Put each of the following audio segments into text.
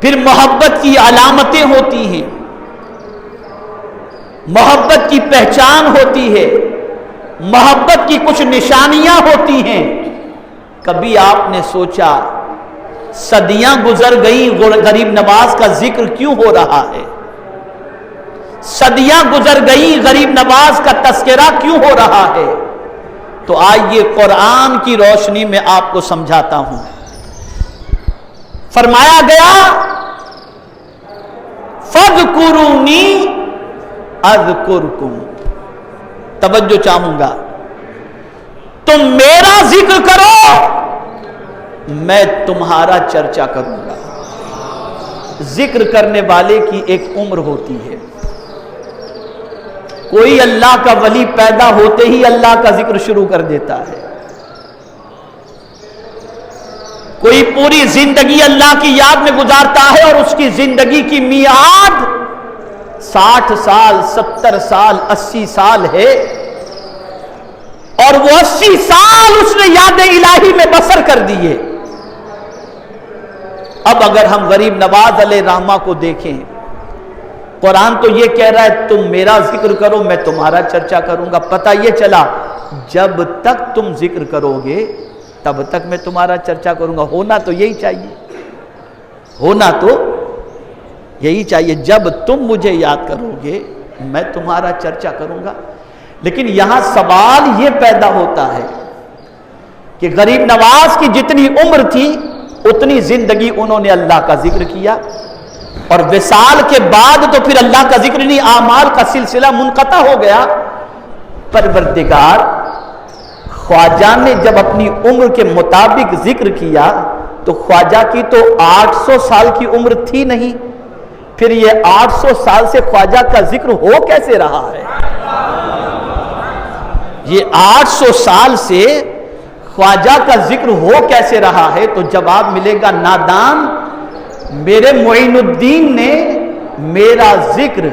پھر محبت کی علامتیں ہوتی ہیں، محبت کی پہچان ہوتی ہے، محبت کی کچھ نشانیاں ہوتی ہیں۔ کبھی آپ نے سوچا صدیاں گزر گئیں غریب نواز کا ذکر کیوں ہو رہا ہے؟ صدیاں گزر گئیں غریب نواز کا تذکرہ کیوں ہو رہا ہے؟ تو آئیے قرآن کی روشنی میں آپ کو سمجھاتا ہوں۔ فرمایا گیا فَاذْكُرُونِي اذکرکم، توجہ چاہوں گا، تم میرا ذکر کرو میں تمہارا چرچا کروں گا۔ ذکر کرنے والے کی ایک عمر ہوتی ہے۔ کوئی اللہ کا ولی پیدا ہوتے ہی اللہ کا ذکر شروع کر دیتا ہے، کوئی پوری زندگی اللہ کی یاد میں گزارتا ہے اور اس کی زندگی کی میعاد 60 سال 70 سال 80 سال ہے، اور وہ 80 سال اس نے یاد الہی میں بسر کر دیے۔ اب اگر ہم غریب نواز علیہ الرحمہ کو دیکھیں، قرآن تو یہ کہہ رہا ہے تم میرا ذکر کرو میں تمہارا چرچا کروں گا۔ پتہ یہ چلا جب تک تم ذکر کرو گے تب تک میں تمہارا چرچا کروں گا۔ ہونا تو یہی چاہیے، ہونا تو یہی چاہیے، جب تم مجھے یاد کرو گے میں تمہارا چرچا کروں گا۔ لیکن یہاں سوال یہ پیدا ہوتا ہے کہ غریب نواز کی جتنی عمر تھی اتنی زندگی انہوں نے اللہ کا ذکر کیا، اور وصال کے بعد تو پھر اللہ کا ذکر نہیں، اعمال کا سلسلہ منقطع ہو گیا۔ پروردگار خواجہ نے جب اپنی عمر کے مطابق ذکر کیا تو خواجہ کی تو 800 سال کی عمر تھی نہیں، پھر یہ 800 سال سے خواجہ کا ذکر ہو کیسے رہا ہے؟ یہ 800 سال سے خواجہ کا ذکر ہو کیسے رہا ہے؟ تو جواب ملے گا نادان، میرے معین الدین نے میرا ذکر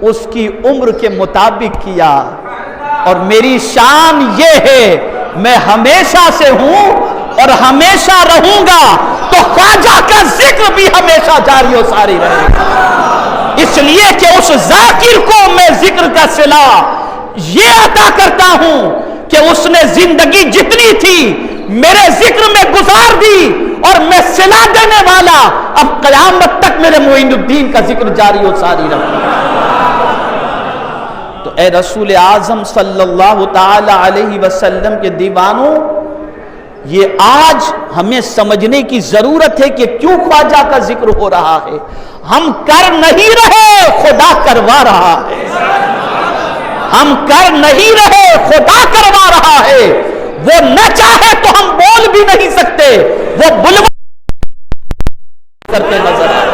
اس کی عمر کے مطابق کیا، اور میری شان یہ ہے میں ہمیشہ سے ہوں اور ہمیشہ رہوں گا، تو خواجہ کا ذکر بھی ہمیشہ جاری و ساری رہے گا، اس لیے کہ اس ذاکر کو میں ذکر کا صلہ یہ عطا کرتا ہوں کہ اس نے زندگی جتنی تھی میرے ذکر میں گزار دی، اور میں صلہ دینے والا اب قیامت تک میرے معین الدین کا ذکر جاری و ساری رہوں گا۔ تو اے رسول اعظم صلی اللہ تعالی علیہ وسلم کے دیوانوں، یہ آج ہمیں سمجھنے کی ضرورت ہے کہ کیوں خواجہ کا ذکر ہو رہا ہے۔ ہم کر نہیں رہے، خدا کروا رہا ہے، ہم کر نہیں رہے، خدا کروا رہا ہے۔ وہ نہ چاہے تو ہم بول بھی نہیں سکتے، وہ بلوا کرتے نظر آئے۔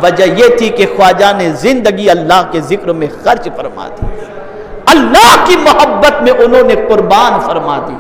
وجہ یہ تھی کہ خواجہ نے زندگی اللہ کے ذکر میں خرچ فرما دی، اللہ کی محبت میں انہوں نے قربان فرما دی۔